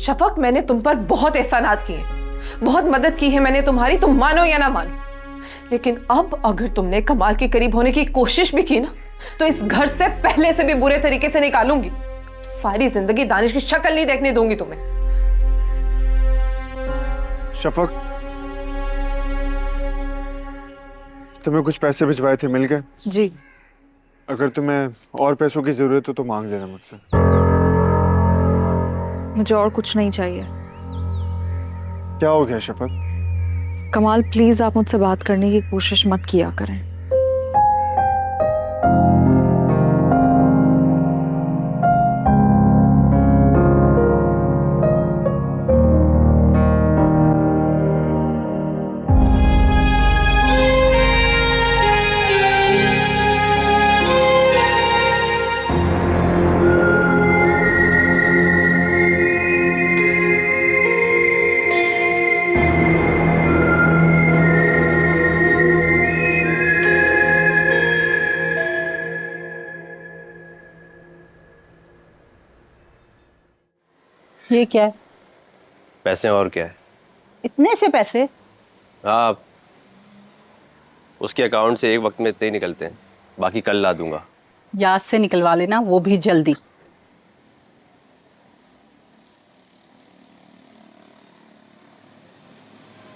शफक, मैंने तुम पर बहुत एहसानात किए, बहुत मदद की है मैंने तुम्हारी, तुम मानो या ना मानो, लेकिन अब अगर तुमने कमाल के करीब होने की कोशिश भी की ना, तो इस घर से पहले से भी बुरे तरीके से निकालूंगी। सारी जिंदगी दानिश की शक्ल नहीं देखने दूंगी तुम्हें। शफक, तुम्हें कुछ पैसे भिजवाए थे, मिल गए? जी। अगर तुम्हें और पैसों की जरूरत हो तो मांग लेना मुझसे। मुझे और कुछ नहीं चाहिए। क्या हो गया शफक? कमाल, प्लीज आप मुझसे बात करने की कोशिश मत किया करें। ये क्या है? पैसे और क्या है? इतने से पैसे? हाँ, उसके अकाउंट से एक वक्त में इतने ही निकलते हैं, बाकी कल ला दूंगा। याद से निकलवा लेना, वो भी जल्दी।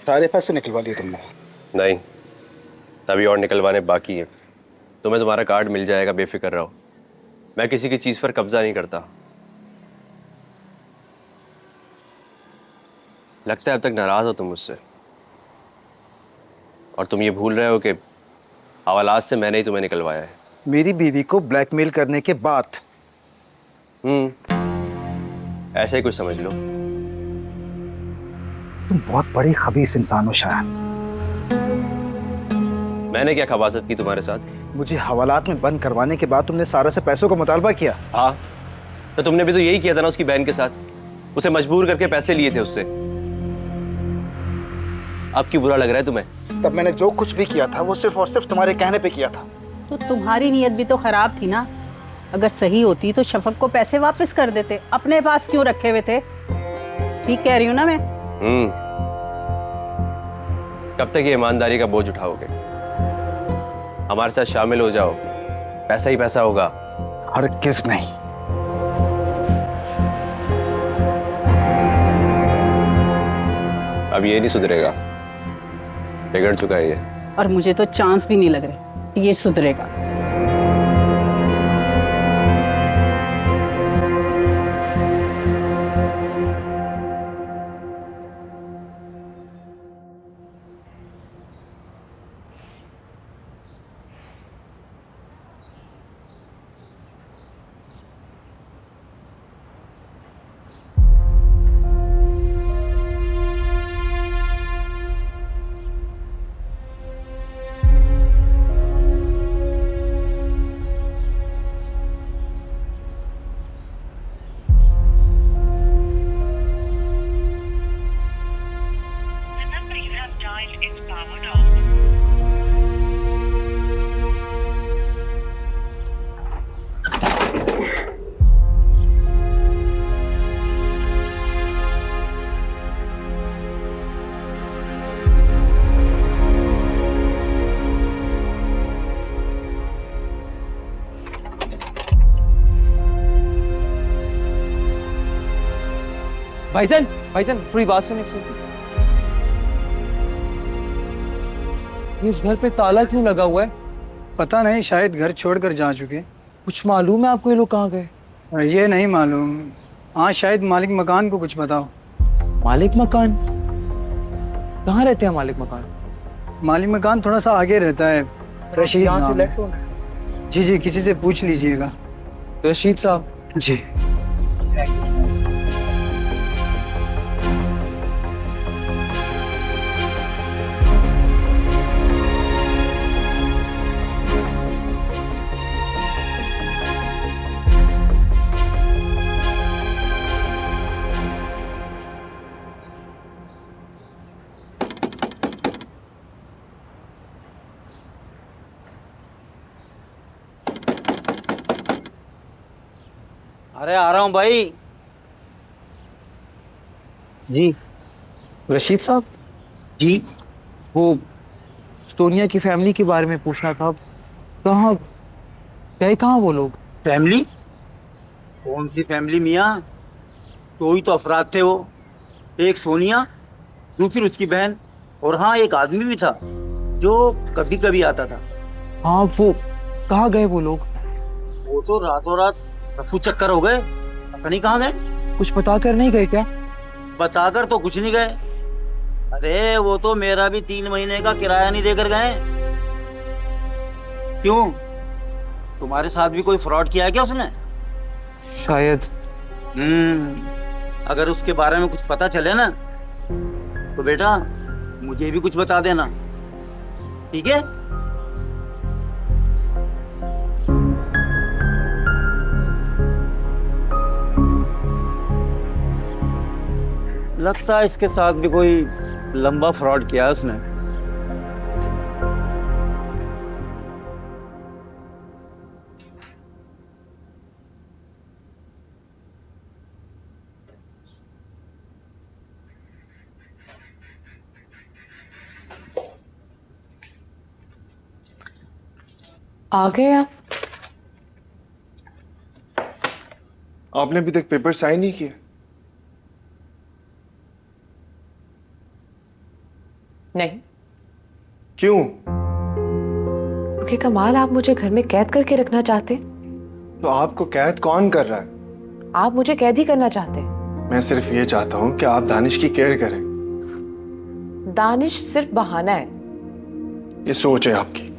सारे पैसे निकलवा लिए तुमने? नहीं, तभी और निकलवाने बाकी है। तुम्हें तुम्हारा कार्ड मिल जाएगा, बेफिक्र रहो। मैं किसी की चीज़ पर कब्जा नहीं करता। लगता है अब तक नाराज हो तुम मुझसे, और तुम ये भूल रहे हो कि हवालात से मैंने ही तुम्हें निकलवाया है। मेरी बीवी को ब्लैकमेल करने के बाद? ऐसा ही कुछ समझ लो। तुम बहुत बड़ी खबीस इंसान हो शायद। मैंने क्या खबासत की तुम्हारे साथ? मुझे हवालात में बंद करवाने के बाद तुमने सारा से पैसों का मुतालबा किया। हाँ, तो तुमने भी तो यही किया था ना उसकी बहन के साथ। उसे मजबूर करके पैसे लिए थे उससे। अब क्यों बुरा लग रहा है तुम्हें? तब मैंने जो कुछ भी किया था वो सिर्फ और सिर्फ तुम्हारे कहने पे किया था। तो तुम्हारी नीयत भी तो खराब थी ना। अगर सही होती तो शफक को पैसे वापस कर देते, अपने पास क्यों रखे हुए थे? ठीक कह रही हूँ ना मैं? कब तक ये ईमानदारी का बोझ उठाओगे? हमारे साथ शामिल हो जाओ, पैसा ही पैसा होगा। हरगिज़ नहीं। अब ये नहीं सुधरेगा, बिगड़ चुका है ये। और मुझे तो चांस भी नहीं लग रहा कि ये सुधरेगा। भाईजान, भाईजान थोड़ी बात सुनिए। इस घर पे ताला क्यों लगा हुआ है? पता नहीं, शायद घर छोड़कर जा चुके। कुछ मालूम है आपको ये लोग कहाँ गए? ये नहीं मालूम। हाँ, शायद मालिक मकान को कुछ बताओ। मालिक मकान? कहाँ रहते हैं मालिक मकान? मालिक मकान थोड़ा सा आगे रहता है, रशीद यहाँ से नाम लेफ्ट है। होना। जी जी, किसी से पूछ लीजिएगा। रशीद साहब जी। अरे आ रहा हूँ भाई। जी रशीद साहब, जी। वो सोनिया की फैमिली के बारे में पूछना था। कहाँ गए, कहाँ वो लोग? फैमिली? कौन सी फैमिली मियाँ? दो ही तो अफराद थे वो, एक सोनिया, दूसरी उसकी बहन, और हाँ एक आदमी भी था जो कभी कभी आता था। हाँ, वो कहाँ गए वो लोग? वो तो रातों रात रफू चक्कर हो गए, पता नहीं कहाँ गए। कुछ बता कर नहीं गए क्या? बताकर तो कुछ नहीं गए। अरे वो तो मेरा भी 3 महीने का किराया नहीं देकर गए। क्यों, तुम्हारे साथ भी कोई फ्रॉड किया है क्या उसने? शायद। अगर उसके बारे में कुछ पता चले ना तो बेटा मुझे भी कुछ बता देना, ठीक है? लगता है इसके साथ भी कोई लंबा फ्रॉड किया है उसने। आ गए आप? आपने अभी तक पेपर साइन नहीं किए? नहीं। क्यों? क्योंकि कमाल, आप मुझे घर में कैद करके रखना चाहते? तो आपको कैद कौन कर रहा है? आप मुझे कैद ही करना चाहते? मैं सिर्फ ये चाहता हूँ कि आप दानिश की केयर करें। दानिश सिर्फ बहाना है। ये सोच है आपकी।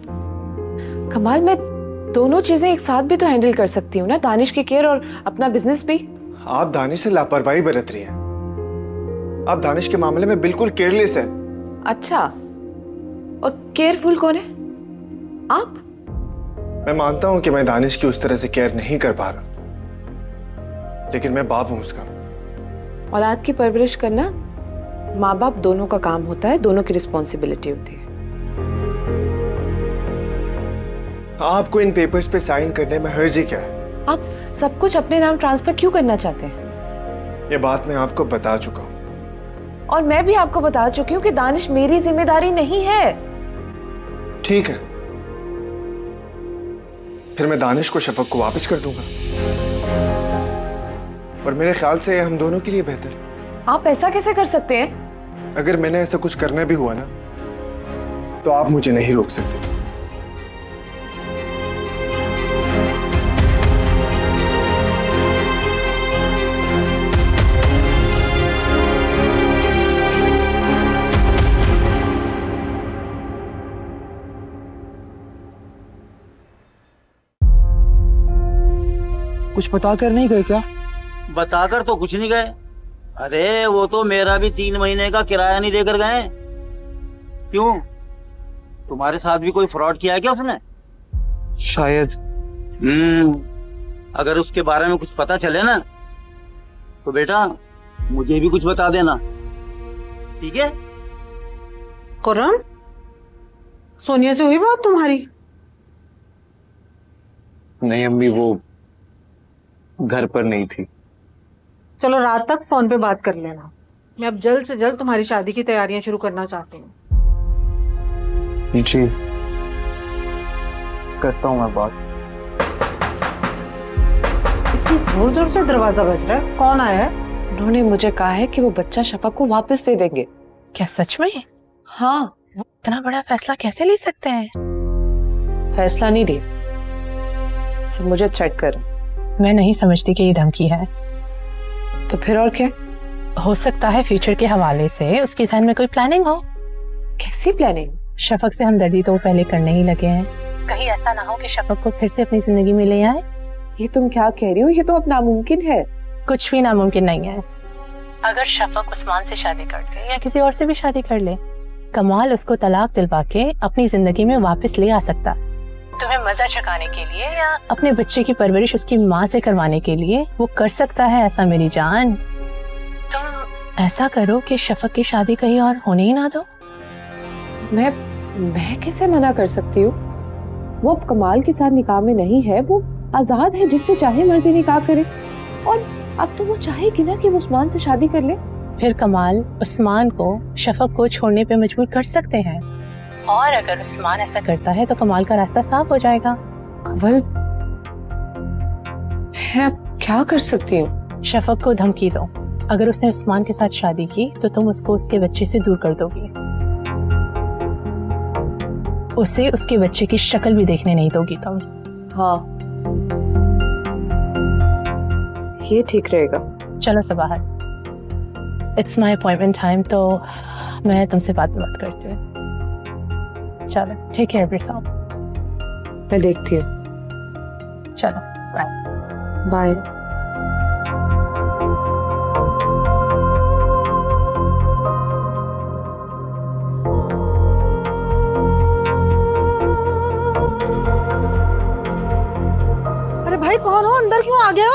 कमाल, मैं दोनों चीजें एक साथ भी तो हैंडल कर सकती हूँ ना, दानिश की केयर और अपना बिजनेस भी। आप दानिश से लापरवाही बरत रही हैं। आप दानिश के मामले में बिल्कुल केयरलेस है। अच्छा, और केयरफुल कौन है? आप? मैं मानता हूं कि मैं दानिश की उस तरह से केयर नहीं कर पा रहा, लेकिन मैं बाप हूं उसका। औलाद की परवरिश करना माँ बाप दोनों का काम होता है, दोनों की रिस्पॉन्सिबिलिटी होती है। आपको इन पेपर्स पे साइन करने में हर्जी क्या है? आप सब कुछ अपने नाम ट्रांसफर क्यों करना चाहते हैं? ये बात मैं आपको बता चुका हूं। और मैं भी आपको बता चुकी हूँ कि दानिश मेरी जिम्मेदारी नहीं है। ठीक है, फिर मैं दानिश को शफक को वापस कर दूंगा, और मेरे ख्याल से हम दोनों के लिए बेहतर है। आप ऐसा कैसे कर सकते हैं? अगर मैंने ऐसा कुछ करना भी हुआ ना तो आप मुझे नहीं रोक सकते। कुछ बता कर नहीं गए क्या? बताकर तो कुछ नहीं गए। अरे वो तो मेरा भी 3 महीने का किराया नहीं देकर गए। क्यों, तुम्हारे साथ भी कोई फ्रॉड किया है क्या उसने? शायद। अगर उसके बारे में कुछ पता चले ना तो बेटा मुझे भी कुछ बता देना, ठीक है? खुर्रम, सोनिया से हुई बात तुम्हारी? नहीं अम्मी, वो घर पर नहीं थी। चलो रात तक फोन पे बात कर लेना। मैं अब जल्द से जल्द तुम्हारी शादी की तैयारियां शुरू करना चाहती हूँ। जी, करता हूँ मैं बात। इतनी जोर जोर से दरवाजा बज रहा है, कौन आया है? उन्होंने मुझे कहा है कि वो बच्चा शफक को वापस दे देंगे। क्या सच में? हाँ। वो इतना बड़ा फैसला कैसे ले सकते हैं? फैसला नहीं लिया, सिर्फ मुझे थ्रेट कर। मैं नहीं समझती कि ये धमकी है। तो फिर और क्या? हो सकता है फ्यूचर के हवाले से उसके ज़हन में कोई प्लानिंग हो। कैसी प्लानिंग? शफक से हमदर्दी तो वो पहले करने ही लगे हैं। कहीं ऐसा ना हो कि शफक को फिर से अपनी जिंदगी में ले आए। ये तुम क्या कह रही हो? ये तो अब नामुमकिन है। कुछ भी नामुमकिन नहीं है। अगर शफक उस्मान से शादी कर ले या किसी और से भी शादी कर ले, कमाल उसको तलाक दिलवा के अपनी जिंदगी में वापस ले आ सकता। तुम्हें मजा चकाने के लिए या अपने बच्चे की परवरिश उसकी माँ से करवाने के लिए वो कर सकता है ऐसा मेरी जान। तुम ऐसा करो कि शफक की शादी कहीं और होने ही ना दो। मैं कैसे मना कर सकती हूँ? वो अब कमाल के साथ निकाह में नहीं है, वो आजाद है, जिससे चाहे मर्जी निकाह करे। और अब तो वो चाहेगी ना कि वो उस्मान से शादी कर ले। फिर कमाल उस्मान को शफक को छोड़ने पे मजबूर कर सकते हैं, और अगर उस्मान ऐसा करता है तो कमाल का रास्ता साफ हो जाएगा। कंवल, मैं अब क्या कर सकती हूँ? शफक को धमकी दो, अगर उसने उस्मान के साथ शादी की तो तुम उसको उसके बच्चे से दूर कर दोगी, उसे उसके बच्चे की शक्ल भी देखने नहीं दोगी तुम। हाँ, ये ठीक रहेगा। चलो सबाहर, इट्स माई अपॉइंटमेंट टाइम, तो मैं तुमसे बात करती हूँ। चलो, टेक केयर ऑफ योरसेल्फ। मैं देखती हूँ। चलो, बाय बाय। अरे भाई कौन हो, अंदर क्यों आ गया?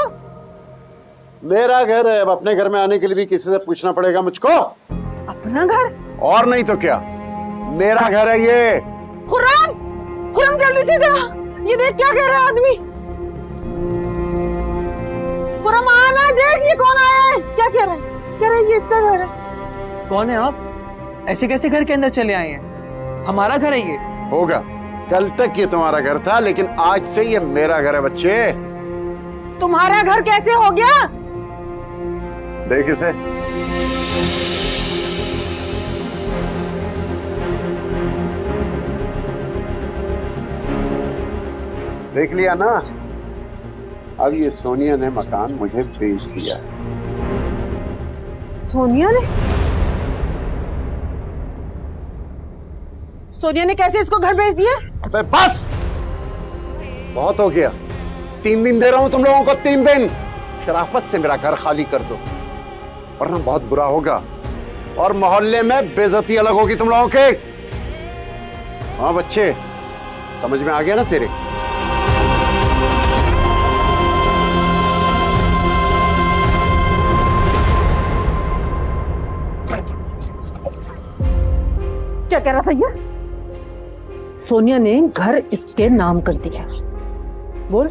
मेरा घर है, अब अपने घर में आने के लिए भी किसी से पूछना पड़ेगा मुझको? अपना घर? और नहीं तो क्या, मेरा घर है ये। खुर्रम, खुर्रम जल्दी से दे, ये देख क्या कह रहा है आदमी। खुर्रम आना, देख ये कौन आया है, क्या कह रहा है? कह रहा है ये इसका घर है। कौन है आप? ऐसे कैसे घर के अंदर चले आए हैं? हमारा घर है ये। होगा, कल तक ये तुम्हारा घर था, लेकिन आज से ये मेरा घर है बच्चे। तुम्हारा घर कैसे हो गया? देख इसे, देख लिया ना? अब ये सोनिया ने मकान मुझे बेच दिया है। सोनिया ने? सोनिया ने कैसे इसको घर बेच दिया? अबे बस, बहुत हो गया। 3 दिन दे रहा हूं तुम लोगों को, 3 दिन। शराफत से मेरा घर खाली कर दो, वरना बहुत बुरा होगा और मोहल्ले में बेइज्जती अलग होगी तुम लोगों के। हाँ बच्चे, समझ में आ गया ना तेरे? क्या कह रहा था ये? सोनिया ने घर इसके नाम कर दिया। बोल।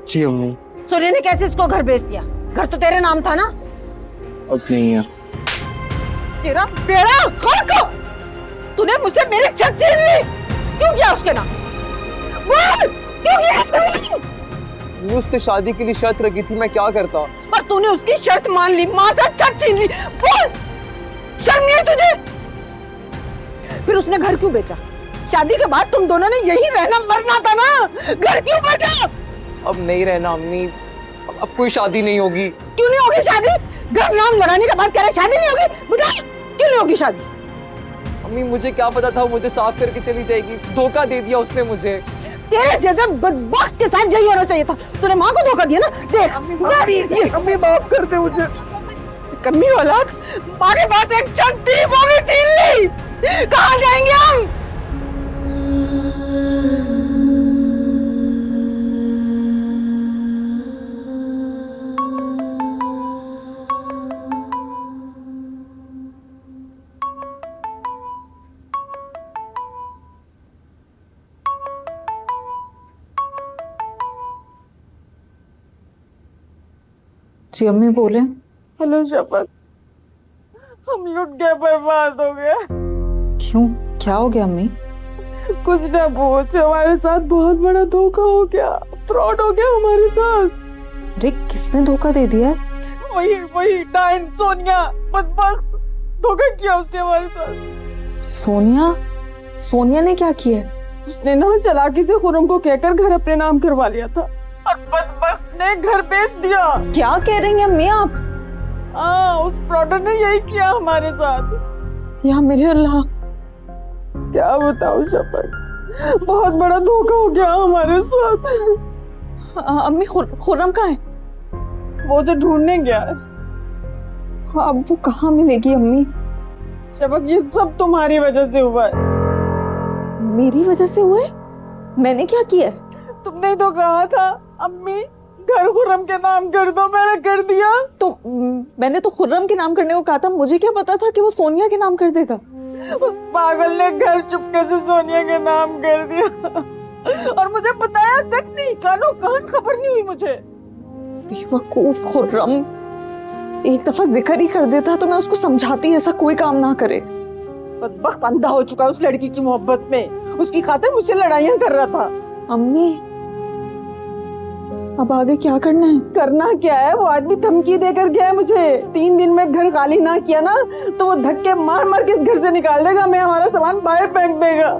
जी अम्मी। सोनिया ने कैसे इसको घर बेच दिया? घर तो तेरे नाम था ना? अब नहीं है। तेरा बेड़ा गर्क! तूने मुझसे मेरी छत छीन ली, क्यों किया उसके नाम? बोल, क्यों किया उसके नाम? उससे शादी के लिए शर्त रखी थी, मैं क्या करता? और तूने उसकी शर्त मान ली, माँ से छत छीन ली। बोल, शर्म नहीं है तुझे? फिर उसने घर क्यों बेचा? शादी के बाद तुम दोनों ने यही रहना मरना था ना, घर क्यों बेचा? अब नहीं रहना अम्मी, अब कोई शादी नहीं होगी। क्यों नहीं होगी शादी? घर नाम लगाने के बाद कह रहे शादी नहीं होगी? बेटा क्यों नहीं होगी शादी? अम्मी मुझे क्या पता था वो मुझे साफ करके चली जाएगी, धोखा दे दिया उसने मुझे। तेरे जैसे बदबख्त के साथ यही होना चाहिए था। तूने माँ को धोखा दिया ना? देख अम्मी माफ कर दे मुझे। कमी औलाद, माँ के पास एक छत थी, वो भी छीन ली। कहाँ जाएंगे हम? जी अम्मी बोले। हेलो शपथ, हम लुट गए, बर्बाद हो गए। क्यों, क्या हो गया अम्मी? कुछ ना पूछ, हमारे साथ बहुत बड़ा धोखा हो गया, फ्रॉड हो गया हमारे साथ। अरे किसने धोखा दे दिया? वही डाइन सोनिया, बदबख्त, धोखा किया उसने हमारे साथ। सोनिया? सोनिया ने क्या किया? उसने ना चालाकी से खुर्रम को कहकर घर अपने नाम करवा लिया था, और बदबख्त ने घर बेच दिया। क्या कह रही हैं अम्मी आप? हाँ, उस फ्रॉडर ने यही किया हमारे साथ। या मेरे अल्लाह, क्या बताऊं शपथ, बहुत बड़ा धोखा हो गया हमारे साथ। अम्मी खुर्रम कहाँ है? वो उसे ढूंढने गया है। अब वो कहाँ मिलेगी अम्मी? शफक, ये सब तुम्हारी वजह से हुआ है। मेरी वजह से हुए? मैंने क्या किया? तुमने ही तो कहा था अम्मी घर खुर्रम के नाम कर दो, मैंने कर दिया। तो मैंने तो खुर्रम के नाम करने को कहा था, मुझे क्या पता था कि वो सोनिया के नाम कर देगा। उस पागल ने घर चुपके से सोनिया के नाम कर दिया, और मुझे बताया तक नहीं, कानो कान खबर नहीं हुई मुझे। बेवकूफ खुर्रम, एक दफा जिक्र ही कर देता तो मैं उसको समझाती ऐसा कोई काम ना करे। बदबख्त अंधा हो चुका है उस लड़की की मोहब्बत में, उसकी खातिर मुझसे लड़ाइयां कर रहा था। अम्मी अब आगे क्या करना है? करना क्या है, वो आदमी धमकी देकर गया है मुझे, 3 दिन में घर खाली ना किया ना तो वो धक्के मार मार के इस घर से निकाल देगा, मैं हमारा सामान बाहर फेंक देगा।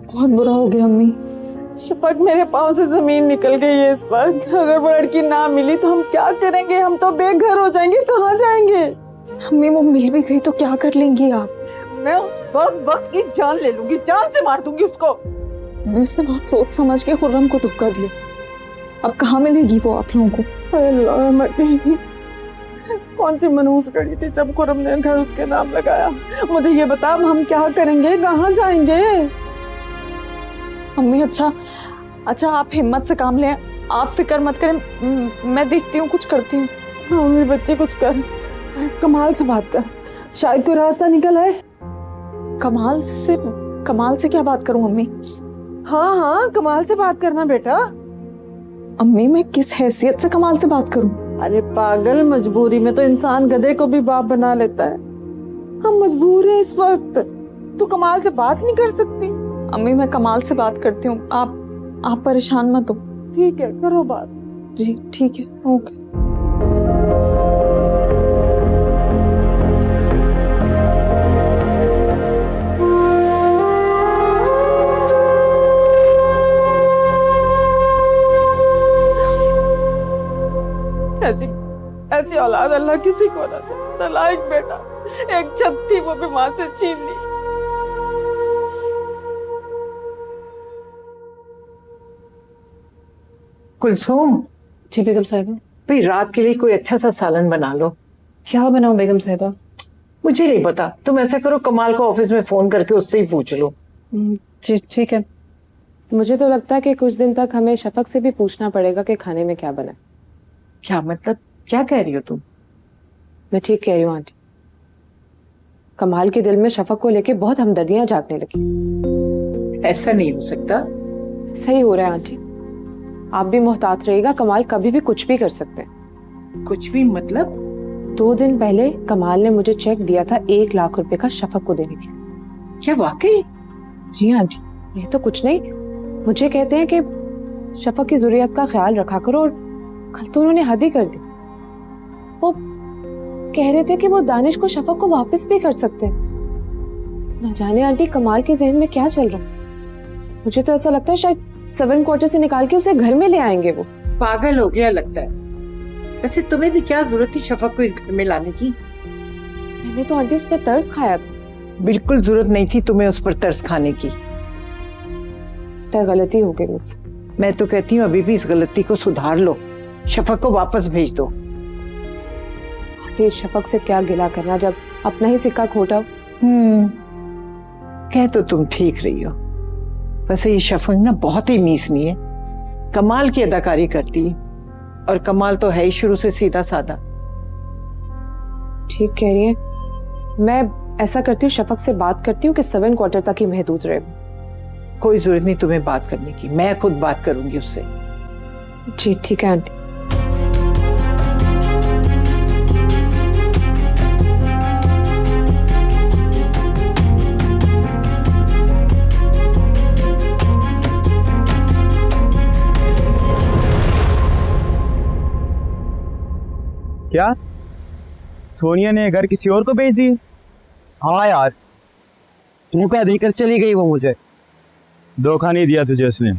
बहुत बुरा हो गया अम्मी। शफक, मेरे पाँव से जमीन निकल गई है इस वक्त। अगर वो लड़की ना मिली तो हम क्या करेंगे? हम तो बेघर हो जाएंगे, कहाँ जाएंगे? अम्मी वो मिल भी गई तो क्या कर लेंगी आप? मैं उस वक्त की जान ले लूंगी, जान से मार दूंगी उसको। मैं उसने बहुत सोच समझ के खुर्रम को धोखा दिया, अब कहाँ मिलेगी वो आप लोगों को? अल्लाह, मैं कौन सी मनहूस घड़ी थी जब खुर्रम ने घर उसके नाम लगाया। मुझे ये बता, अब हम क्या करेंगे, कहाँ जाएंगे? अम्मी अच्छा आप हिम्मत से काम लें, आप फिक्र मत करें, मैं देखती हूँ कुछ करती हूँ। हाँ मेरे बच्चे, कुछ कर, कमाल से बात कर, शायद कोई रास्ता निकल आए। कमाल से क्या बात करूं अम्मी? हाँ कमाल से बात करना बेटा। अम्मी मैं किस हैसियत से कमाल से बात करूं? अरे पागल, मजबूरी में तो इंसान गधे को भी बाप बना लेता है। हम मजबूर हैं इस वक्त, तू कमाल से बात नहीं कर सकती? अम्मी मैं कमाल से बात करती हूँ, आप परेशान मत हो। ठीक है, करो बात। जी ठीक है, ओके। ऐसी औलाद अल्लाह किसी को ना दे। तलाक बेटा, एक छत थी वो भी माँ से छीन ली। कुलसूम। जी बेगम साहिबा। भाई रात के लिए कोई अच्छा सा सालन बना लो। क्या बनाऊं बेगम साहिबा? मुझे नहीं पता, तुम ऐसा करो कमाल को ऑफिस में फोन करके उससे ही पूछ लो। जी ठीक है। मुझे तो लगता है कि कुछ दिन तक हमें शफक से भी पूछना पड़ेगा कि खाने में क्या बना। क्या मतलब, क्या कह रही हो तुम? मैं ठीक कह रही हूँ आंटी। कमाल के दिल में शफक को लेके बहुत हमदर्दियां जागने लगी। ऐसा नहीं हो सकता। सही हो रहा है आंटी, आप भी मोहतात रहिएगा, कमाल कभी भी कुछ भी कर सकते हैं। कुछ भी मतलब? 2 दिन पहले कमाल ने मुझे चेक दिया था 1 लाख रुपए का शफक को देने के। क्या वाकई? जी आंटी, ये तो कुछ नहीं, मुझे कहते हैं कि शफक की जरूरत का ख्याल रखा करो, और कल तो उन्होंने हद ही कर दी। वो कह रहे थे कि वो दानिश को शफक को वापस भी कर सकते हैं। न जाने आंटी कमाल के जहन में क्या चल रहा है। मुझे तो ऐसा लगता है शायद 7 क्वार्टर से निकाल के उसे घर में ले आएंगे वो। पागल हो गया लगता है। वैसे तुम्हें भी क्या जरूरत थी शफक को इस घर में लाने की? मैंने तो आंटी उस पर तरस खाया था। बिल्कुल जरूरत नहीं थी तुम्हें उस पर तरस खाने की। तो गलती हो गई मुझसे। मैं तो कहती हूँ अभी भी इस गलती को सुधार लो, शफक को वापस भेज दो। आंटी शफक से क्या गिला करना जब अपना ही सिक्का खोटा। कह तो तुम ठीक रही हो। वैसे ये शफक ना बहुत ही मीसनी है, कमाल की अदाकारी करती है, और कमाल तो है ही शुरू से सीधा साधा। ठीक कह रही है, मैं ऐसा करती हूँ, शफक से बात करती हूँ कि 7 क्वार्टर तक ही महदूद रहे। कोई जरूरत नहीं तुम्हें बात करने की, मैं खुद बात करूंगी उससे। जी ठीक है आंटी। क्या सोनिया ने घर किसी और को भेज दी? हाँ यार, धोखा देकर चली गई वो मुझे। धोखा नहीं दिया तुझे उसने,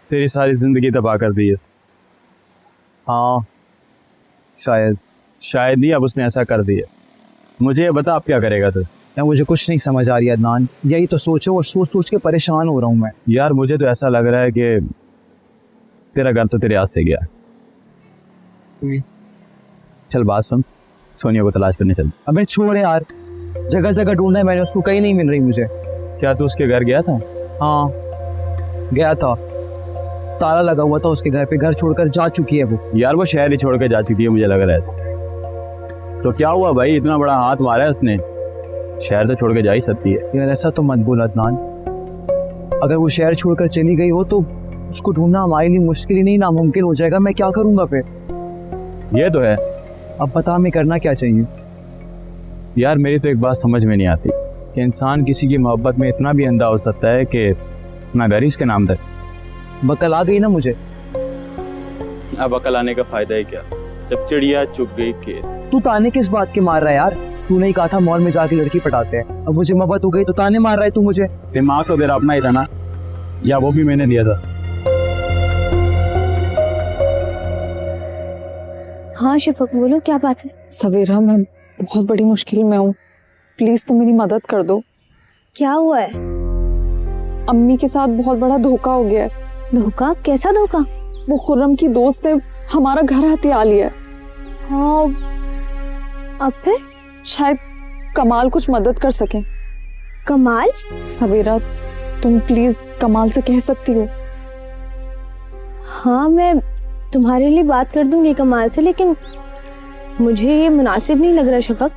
तेरी सारी जिंदगी तबाह कर दी है। हाँ शायद नहीं, अब उसने ऐसा कर दिया। मुझे ये बता अब क्या करेगा तू? यार मुझे कुछ नहीं समझ आ रही है अदनान, यही तो सोचो और सोच सोच के परेशान हो रहा हूँ मैं। यार मुझे तो ऐसा लग रहा है कि तेरा घर तो तेरे हाथ से गया। चल बात सुन, सोनिया को तलाश करने चल। अबे छोड़ यार, जगह जगह ढूंढा है मैंने, उसको कहीं नहीं मिल रही मुझे। क्या तू उसके घर गया था? हाँ गया था, ताला लगा हुआ था उसके घर पे, घर छोड़कर जा चुकी है वो। यार वो शहर ही छोड़ के जा चुकी है, मुझे लग रहा है ऐसा। तो क्या हुआ भाई, इतना बड़ा हाथ मारा है उसने, शहर तो छोड़ के जा ही सकती है। यार ऐसा तो मत बोल अदनान, अगर वो शहर छोड़कर चली गई हो तो उसको ढूंढना हमारे लिए मुश्किल ही नहीं नामुमकिन हो जाएगा। मैं क्या करूंगा फिर? ये तो है। अब बता मैं करना क्या चाहिए? यार मेरी तो एक बात समझ में नहीं आती कि इंसान किसी की मोहब्बत में इतना भी अंधा हो सकता है कि अपना घर ही उसके नाम दे। बकल आ गई ना मुझे। अब अकल आने का फायदा ही क्या जब चिड़िया चुग गई खेत। तू ताने किस बात के मार रहा है यार? तूने ही कहा था मॉल में जाके लड़की पटाते हैं, अब मुझे मोहब्बत हो गई तो ताने मार रहा है तू मुझे। दिमाग तो तेरा अपना ही था ना, या वो भी मैंने दिया था? हाँ शफक बोलो, क्या बात है? सवेरा मैं बहुत बड़ी मुश्किल में हूँ, प्लीज तुम मेरी मदद कर दो। क्या हुआ है? अम्मी के साथ बहुत बड़ा धोखा हो गया है। धोखा? कैसा धोखा? वो खुर्रम की दोस्त ने हमारा घर हथिया लिया है। हाँ, अब फिर? शायद कमाल कुछ मदद कर सके। कमाल? सवेरा तुम प्लीज कमाल से कह सकती हो। हाँ मैं तुम्हारे लिए बात कर दूंगी कमाल से, लेकिन मुझे ये मुनासिब नहीं लग रहा शफक।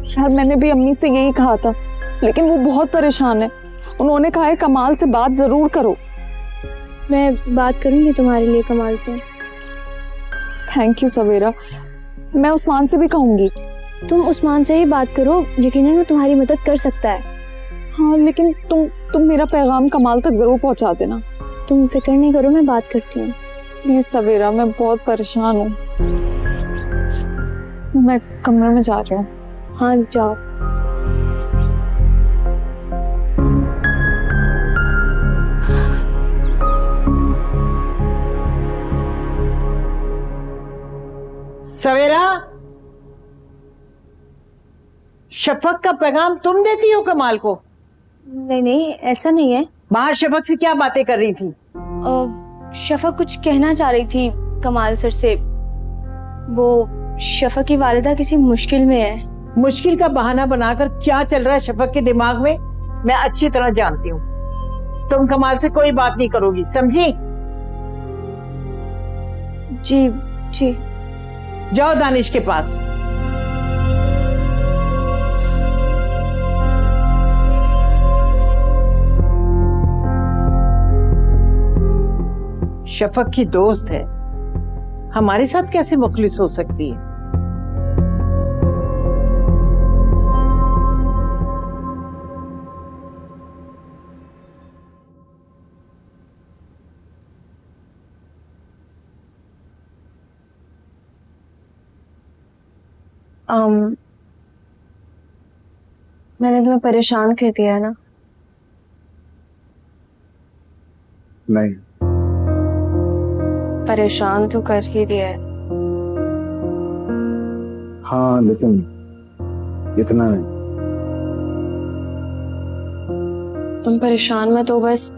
शायद मैंने भी अम्मी से यही कहा था, लेकिन वो बहुत परेशान है। उन्होंने कहा है कमाल से बात जरूर करो। मैं बात करूंगी तुम्हारे लिए कमाल से। थैंक यू सवेरा, मैं उस्मान से भी कहूंगी। तुम उस्मान से ही बात करो, यकीनन वो तुम्हारी मदद कर सकता है। हाँ लेकिन तुम मेरा पैगाम कमाल तक जरूर पहुंचा देना। तुम फिक्र नहीं करो, मैं बात करती हूँ। प्लीज सवेरा, मैं बहुत परेशान हूँ। मैं कमरे में जा रही हूँ। हाँ जाओ। सवेरा, शफक का पैगाम तुम देती हो कमाल को? नहीं ऐसा नहीं है। बाहर शफक से क्या बातें कर रही थी? शफक कुछ कहना चाह रही थी कमाल सर से। वो शफक की वालिदा किसी मुश्किल में है। मुश्किल का बहाना बनाकर क्या चल रहा है शफक के दिमाग में, मैं अच्छी तरह जानती हूँ। तुम कमाल से कोई बात नहीं करोगी, समझी? जी जी। जाओ दानिश के पास। शफक की दोस्त है, हमारे साथ कैसे मुखलिस हो सकती है? मैंने तुम्हें परेशान कर दिया है ना? नहीं। परेशान तो कर ही दिया है। हाँ लेकिन इतना नहीं। तुम परेशान मत हो, बस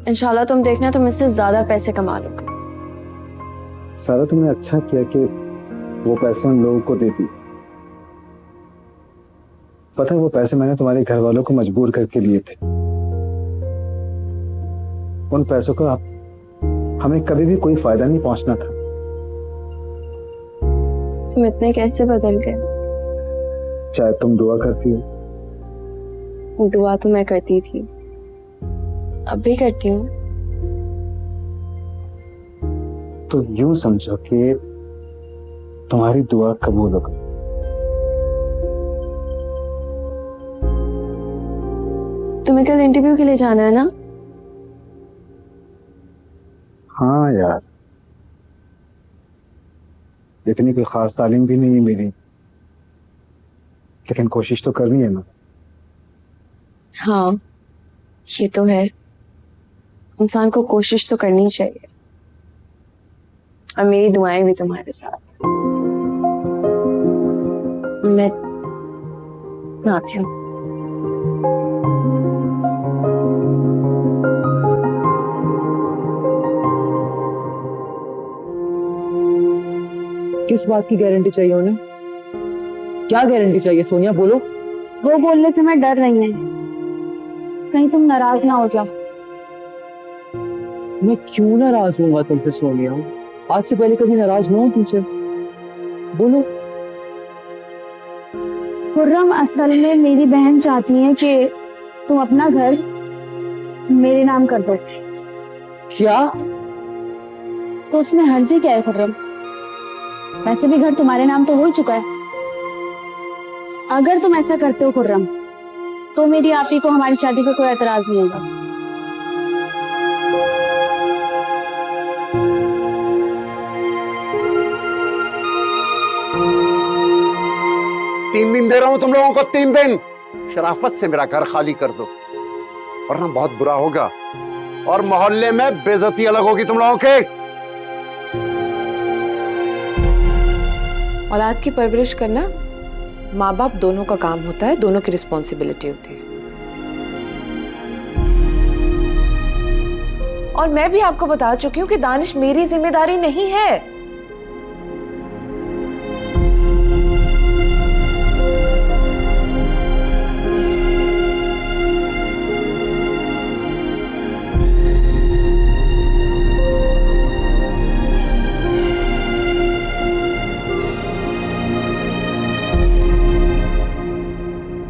इंशाल्लाह तुम देखना तुम इससे ज्यादा पैसे कमा लोगे। सारा तुमने अच्छा किया कि वो पैसे हम लोगों को देती। पता है वो पैसे मैंने तुम्हारे घर वालों को मजबूर करके लिए थे। उन पैसों का हमें कभी भी कोई फायदा नहीं पहुंचना था। तुम इतने कैसे बदल गए? चाहे तुम दुआ करती हो। दुआ तो मैं करती थी, अब भी करती हूँ। तो यूं समझो कि तुम्हारी दुआ कबूल हो गई। तुम्हें कल इंटरव्यू के लिए जाना है ना? हाँ यार, इतनी कोई खास तालीम भी नहीं है मेरी, लेकिन कोशिश तो करनी है ना। हाँ ये तो है, इंसान को कोशिश तो करनी चाहिए। और मेरी दुआएं भी तुम्हारे साथ। मैं आती हूँ। किस बात की गारंटी चाहिए उन्हें? क्या गारंटी चाहिए सोनिया, बोलो। वो बोलने से मैं डर रही हूँ, कहीं तुम नाराज ना हो जाओ। मैं क्यों नाराज होऊंगा तुमसे सोनिया? आज से पहले कभी नाराज हुआ हूं तुमसे? बोलो। खुर्रम असल में मेरी बहन चाहती है कि तुम अपना घर मेरे नाम कर दो। क्या? तो उसमें हर्जी क्या है खुर्रम? वैसे भी घर तुम्हारे नाम तो हो ही चुका है। अगर तुम ऐसा करते हो खुर्रम, तो मेरी आप ही को हमारी शादी पे कोई एतराज नहीं होगा। 3 दिन दे रहा हूं तुम लोगों को, 3 दिन। शराफत से मेरा घर खाली कर दो, वरना बहुत बुरा होगा और मोहल्ले में बेइज्जती अलग होगी तुम लोगों के। औलाद की परवरिश करना माँ बाप दोनों का काम होता है, दोनों की रिस्पॉन्सिबिलिटी होती है। और मैं भी आपको बता चुकी हूं कि दानिश मेरी जिम्मेदारी नहीं है।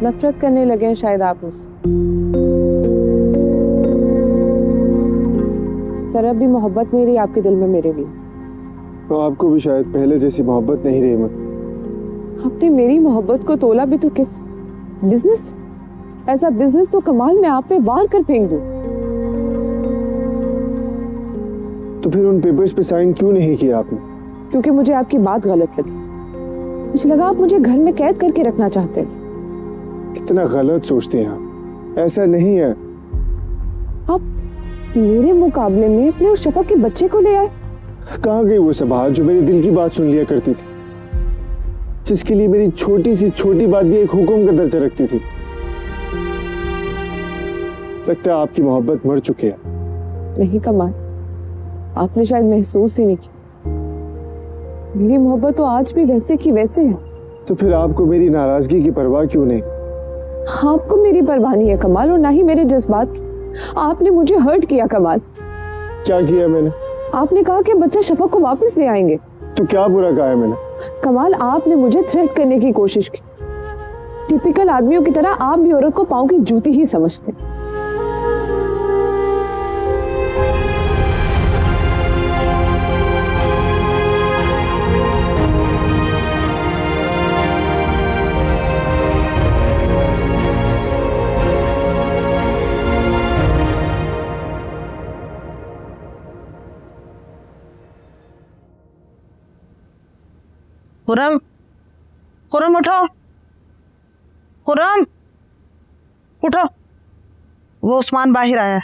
नफरत करने लगे हैं शायद आप मुझसे। सर अब भी मोहब्बत नहीं रही आपके दिल में मेरे लिए। तो आपको भी शायद पहले जैसी मोहब्बत नहीं रही। मत आपने मेरी मोहब्बत को तोला भी तो किस बिजनेस? ऐसा बिजनेस तो कमाल मैं आप पे वार कर फेंक दूं। तो फिर उन पेपर्स पे साइन क्यों नहीं किया आपने? क्योंकि मुझे आपकी बात गलत लगी। मुझे लगा आप मुझे घर में कैद करके रखना चाहते हैं। कितना गलत सोचते हैं आप, ऐसा नहीं है। आप मेरे मुकाबले में अपने उस शफक के बच्चे को ले आए। कहाँ गई वो सबाहत जो मेरे दिल की बात सुन लिया करती थी, जिसके लिए मेरी छोटी सी छोटी बात भी एक हुक्म का दर्जा रखती थी? लगता है आपकी मोहब्बत मर चुकी है। नहीं कमाल, आपने शायद महसूस ही नहीं किया। मेरी मोहब्बत तो आज भी वैसे की वैसे है। तो फिर आपको मेरी नाराजगी की परवाह क्यों नहीं? आपको मेरी परवाह नहीं है कमाल, और ना ही मेरे जज्बात की। आपने मुझे हर्ट किया कमाल। क्या किया मैंने? आपने कहा कि बच्चा शफक को वापस ले आएंगे। तो क्या बुरा कहा है मैंने? कमाल, आपने मुझे थ्रेट करने की कोशिश की। टिपिकल आदमियों की तरह आप भी औरत को पांव की जूती ही समझते। खुर्रम, खुर्रम उठो, खुर्रम उठो, वो उस्मान बाहर आया है।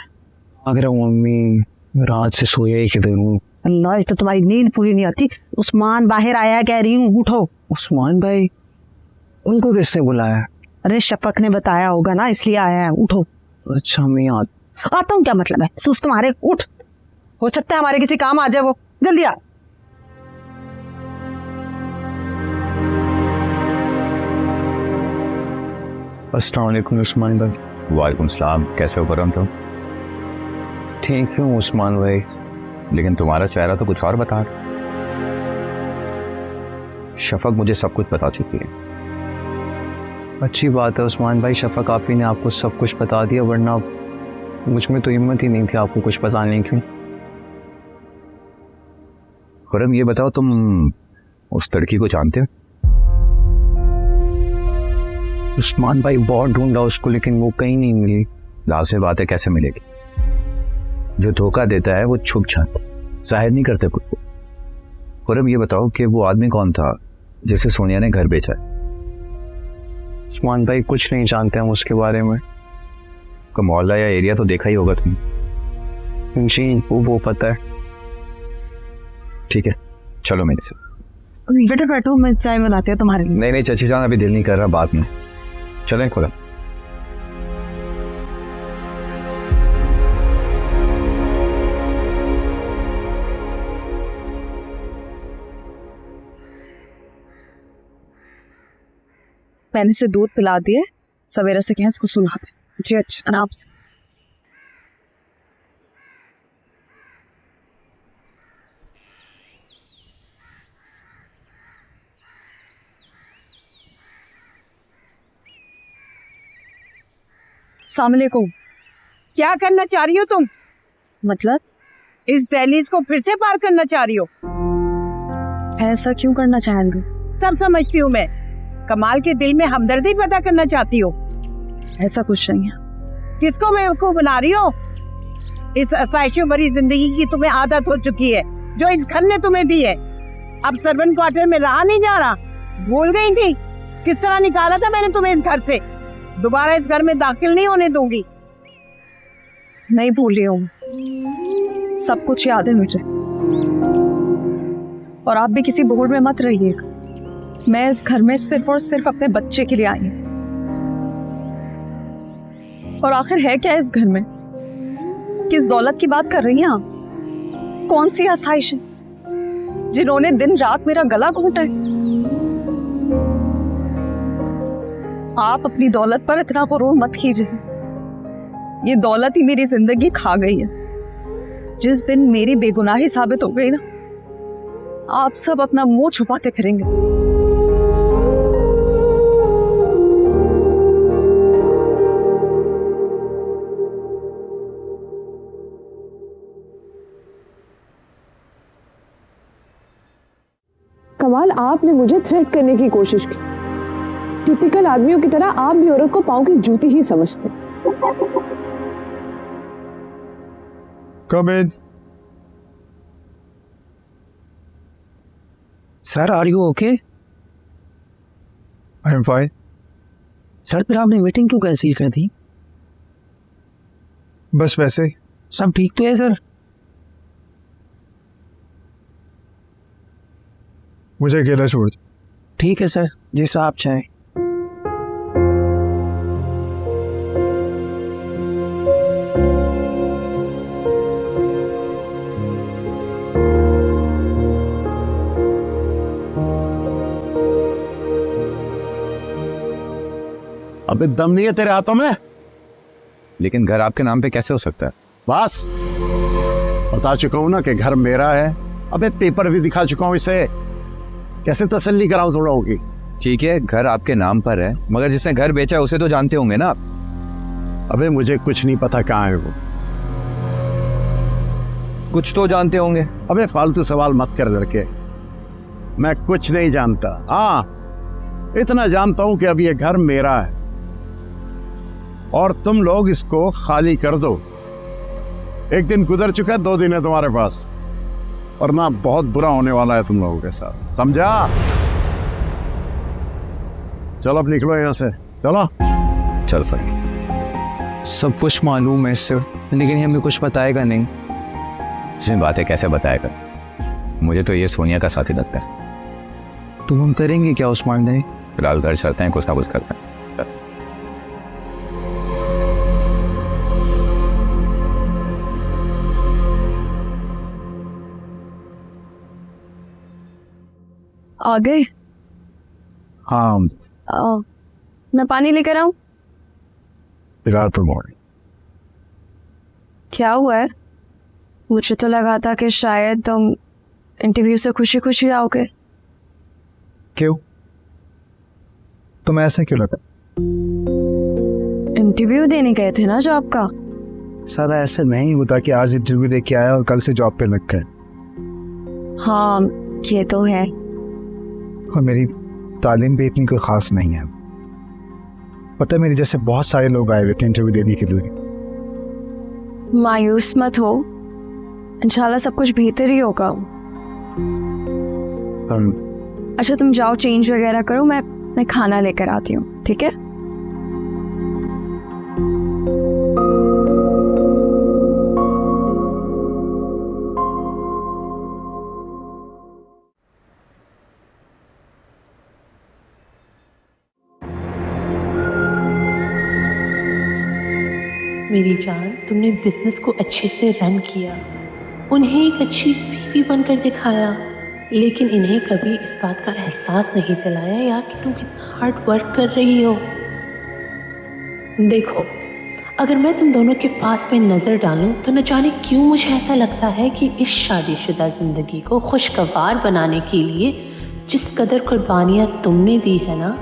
अगर मम्मी रात से सोया ही किधर हूँ। अल्लाह, इस तो तुम्हारी नींद पूरी नहीं आती। उस्मान बाहर आया है, कह रही हूँ उठो। उस्मान भाई? उनको किसने बुलाया? अरे शफक ने बताया होगा ना, इसलिए आया है, उठो। अच्छा मैं आता हूँ, क्या मतलब है सुस्त तुम्हारे? उठ, हो सकता है हमारे किसी काम आ जाए, वो जल्दी आ। अस्सलाम वालेकुम उस्मान भाई। वालेकुम सलाम, कैसे हो करम तुम? ठीक हूँ उस्मान भाई। लेकिन तुम्हारा चेहरा तो कुछ और बता रहा। शफक मुझे सब कुछ बता चुकी है। अच्छी बात है उस्मान भाई, शफक आपी ने आपको सब कुछ बता दिया, वरना मुझ में तो हिम्मत ही नहीं थी आपको कुछ बताने की। खुरम ये बताओ, तुम उस लड़की को जानते हो? उस्मान भाई बहुत ढूंढा उसको, लेकिन वो कहीं नहीं मिली। लाज़िम बात है, कैसे मिलेगी? जो धोखा देता है वो छुप जाता, जाहिर नहीं करते खुद को। खुरम ये बताओ कि वो आदमी कौन था जिसे सोनिया ने घर बेचा है? उस्मान भाई कुछ नहीं जानते हम उसके बारे में। उसका मोहल्ला या एरिया तो देखा ही होगा तुमने। जी वो पता है। ठीक है, चलो मेरे से। बेटा बैठो, मैं चाय बनाती हूँ तुम्हारे लिए। नहीं चाची जान, अभी दिल नहीं कर रहा, बाद में चलें। खुदा मैंने से दूध पिला दिए, सवेरा से कहें इसको सुला दे। जी अच्छा, आराम से। अस्सलाम वालेकुम। क्या करना चाह रही हो तुम? मतलब? इस दहलीज को फिर से पार करना चाह रही हो? ऐसा क्यों करना चाहेंगे? सब समझती हूँ मैं। कमाल के दिल में हमदर्दी पैदा करना चाहती हो। ऐसा कुछ नहीं है। किसको बेवकूफ बना रही हो? इस आसाइशों भरी जिंदगी की तुम्हें आदत हो चुकी है जो इस घर ने तुम्हें दी है। अब सर्वेंट क्वार्टर में रहा नहीं जा रहा। भूल गई थी किस तरह निकाला था मैंने तुम्हें इस घर से। दोबारा इस घर में दाखिल नहीं होने दूंगी। नहीं भूल रही हूँ, सब कुछ याद है मुझे। और आप भी किसी भूल में मत रहिएगा। मैं इस घर में सिर्फ और सिर्फ अपने बच्चे के लिए आई हूँ। और आखिर है क्या इस घर में? किस दौलत की बात कर रही हैं आप? कौन सी आसाइश है जिन्होंने दिन रात मेरा गला घोंटा है? आप अपनी दौलत पर इतना गुरूर मत कीजिए। ये दौलत ही मेरी जिंदगी खा गई है। जिस दिन मेरी बेगुनाही साबित हो गई ना, आप सब अपना मुंह छुपाते फिरेंगे। कमाल, आपने मुझे थ्रेट करने की कोशिश की। टिपिकल आदमियों की तरह आप भी औरत को पांव की जूती ही समझते। Come in. Sir are you okay? I am fine. Sir फिर आपने मीटिंग क्यों कैंसिल कर दी? बस वैसे ही। सब ठीक तो है सर? मुझे अकेला छोड़ दो। ठीक है सर, जैसा आप चाहें। अबे दम नहीं है तेरे हाथों में? लेकिन घर आपके नाम पे कैसे हो सकता है? बस बता चुका हूं ना कि घर मेरा है। अबे पेपर भी दिखा चुका हूं इसे। कैसे तसल्ली कराऊं थोड़ा होगी? ठीक है, घर आपके नाम पर है, मगर जिसने घर बेचा है उसे तो जानते होंगे ना आप? अबे मुझे कुछ नहीं पता कहाँ है वो। कुछ तो जानते होंगे। अबे फालतू सवाल मत कर लड़के, मैं कुछ नहीं जानता। हाँ, इतना जानता हूं कि अब ये घर मेरा है और तुम लोग इसको खाली कर दो। एक दिन गुजर चुका है, 2 दिन है तुम्हारे पास, और ना बहुत बुरा होने वाला है तुम लोगों के साथ, समझा? चलो अब निकलो यहाँ से, चलो। चल फिर। सब कुछ मालूम है इससे, लेकिन ये हमें कुछ बताएगा नहीं। इसमें बातें कैसे बताएगा? मुझे तो ये सोनिया का साथी लगता है। तो हम करेंगे क्या उस्मान भाई? फिलहाल घर चलते हैं, कुछ ना कुछ करते हैं। आ गए? हाँ, मैं पानी लेकर आऊं? फिलहाल तो मॉर्निंग। क्या हुआ है? मुझे तो लगा था कि शायद तुम इंटरव्यू से खुशी खुशी आओगे। क्यों? तुम्हें ऐसा क्यों लगा? इंटरव्यू देने गए थे ना जॉब का। सारा ऐसा नहीं होता कि आज इंटरव्यू दे के आया और कल से जॉब पे लग गए। हाँ ये तो है। और मेरी तालीम भी इतनी कोई ख़ास नहीं है। पता है मेरे जैसे बहुत सारे लोग आए हुए थे इंटरव्यू देने के लिए। मायूस मत हो, इंशाल्लाह सब कुछ बेहतर ही होगा। अच्छा तुम जाओ चेंज वगैरह करो, मैं खाना लेकर आती हूँ, ठीक है? मेरी जान, तुमने बिजनेस को अच्छे से रन किया, उन्हें एक अच्छी बीवी बनकर दिखाया, लेकिन इन्हें कभी इस बात का एहसास नहीं दिलाया यार कि तुम कितना हार्ड वर्क कर रही हो। देखो, अगर मैं तुम दोनों के पास में नज़र डालूं तो न जाने क्यों मुझे ऐसा लगता है कि इस शादीशुदा ज़िंदगी को खुशगवार बनाने के लिए जिस कदर कुर्बानियाँ तुमने दी है ना,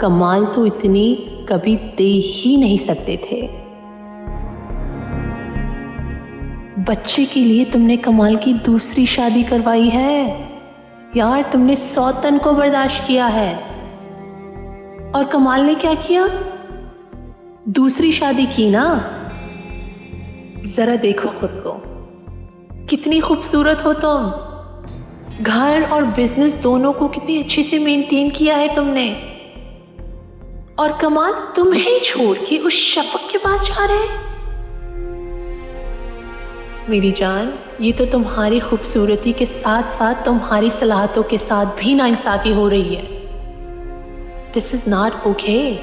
कमाल तो इतनी कभी दे ही नहीं सकते थे। बच्चे के लिए तुमने कमाल की दूसरी शादी करवाई है। यार तुमने 100 तन को बर्दाश्त किया है और कमाल ने क्या किया? दूसरी शादी की ना। जरा देखो खुद को, कितनी खूबसूरत हो तुम। घर और बिजनेस दोनों को कितनी अच्छे से मेंटेन किया है तुमने। और कमाल तुम्हें छोड़ के उस शफक के पास जा रहे हैं। मेरी जान, ये तो तुम्हारी खूबसूरती के साथ साथ तुम्हारी सलाहतों के साथ भी नाइंसाफी हो रही है। This is not okay.